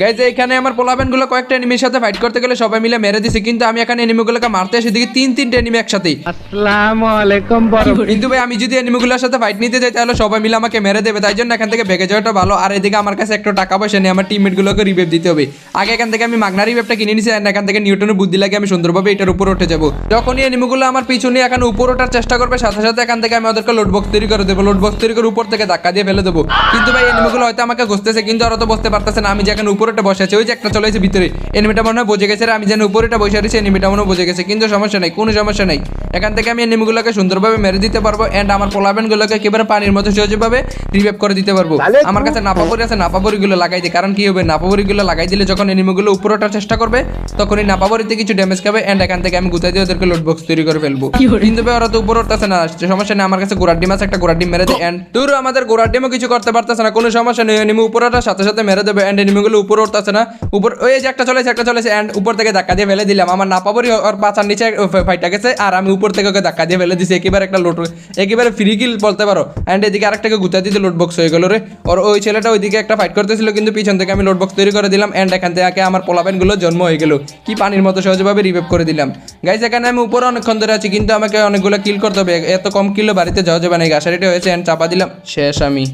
Guys এখানে আমার পোলাবেনগুলো কয়েকটা এনিমির সাথে ফাইট করতে গেলে সবাই মিলে মেরে দিছে, কিন্তু আমি এখানে এনিমিগুলোকে মারতে এসে দেখি তিনটে এনিমি একসাথে। আসসালামু আলাইকুম বড়। কিন্তু ভাই আমি যদি এনিমিগুলোর সাথে ফাইট নিতে যাই তাহলে সবাই মিলে আমাকে মেরে দেবে, তাই জন্য এখান থেকে ভেগে যাওয়াটা ভালো। আর এদিকে আমার কাছে একটা টাকা পয়সা নেই, আমার টিমমেটগুলোকে রিভাইভ দিতে হবে। আগে এখান থেকে আমি মাগনা রিভাইভটা কিনে নিছি, আর এখান থেকে নিউটনের বুদ্ধি লাগে আমি সুন্দরভাবে এটার উপর উঠে যাবো। যখনই এনিমিগুলো আমার পিছনে এখানে উপর ওঠার চেষ্টা করবে, সাথে সাথে এখান থেকে আমি ওদেরকে লোডবক্স তৈরি করে দেবো, লোডবক্স তৈরি করে উপর থেকে ধাক্কা দিয়ে ফেলে দেবো। কিন্তু ভাই এনিমিগুলো হয়তো আমাকে ঘুরতেছে, কিন্তু ওরা তো বুঝতে পারতেছে না আমি যে এখানে উপরে বসে আছি। ওই যে একটা চলে এসে ভিতরে, এনিমিটা মনে হয় বুঝে গেছে, আমি যেন উপরে বসে আছি, এনিমিটা মনে হয় বুঝে গেছে। কিন্তু সমস্যা নাই, কোনো সমস্যা নাই, এখান থেকে আমি এনিমিগুলোকে সুন্দরভাবে মেরে দিতে পারবো। এন্ড আমার পোলাবেনগুলোকে একেবারে পানির মধ্যে সহজভাবে রিভাইভ করে দিতে পারবো। আমার কাছে নাপাপরি আছে, নাপাপরিগুলো লাগাই দিই। কারণ কি হবে, নাপাপরিগুলো লাগাই দিলে যখন এনিমিগুলো উপরে ওঠার চেষ্টা করবে তখন এই নাপাপরিতে কিছু ড্যামেজ খাবে। এন্ড এখান থেকে আমি গুতাই দিয়ে ওদেরকে লোড বক্স তৈরি করে ফেলবো। কিন্তু ভাই ওরা তো উপরে উঠতেছে না, সমস্যা নেই, আমার কাছে গোড়ার ডিম আছে, একটা গোড়ার ডিম মেরে দেয়। এন্ড দূর আমাদের গোড়ার ডিমও কিছু করতে পারতেছে না, কোনো সমস্যা নেই, এনিমি উপরে ওঠার সাথে সাথে মেরে দেবে। এন্ড এনিমিগুলো উপরে উঠতেছে না, উপর ওই যে একটা চলেছে এন্ড উপর থেকে ধাক্কা দিয়ে ফেলে দিলাম। আমার নাপাপরি ওর পাছার নিচে ফাইটা গেছে, আর আমি উপর থেকে ওকে ধাক্কা দিয়ে ফেলে দিছি। একেবারে একটা লোড, একেবারে ফ্রি কিল বলতে পারো। এন্ড এদিকে আরেকটাকে গুতা দিতে লোড বক্স হয়ে গেল রে। ওর ওই ছেলেটা ওইদিকে একটা ফাইট করতেছিল, কিন্তু পিছন থেকে আমি লোড বক্স তৈরি করে দিলাম। এন্ড এখান থেকে আমার পোলাপেনগুলো জন্ম হয়ে গেল, কি পানির মতো সহজভাবে রিভাইভ করে দিলাম। গাইস এখানে আমি উপরে অনেকক্ষণ ধরে আছি, কিন্তু আমাকে অনেকগুলো কিল করতে হবে, এত কম কিলো বাড়িতে যাওয়া যাবে না। গাছারিটা হয়েছে এন্ড চাপা দিলাম, শেষ আমি।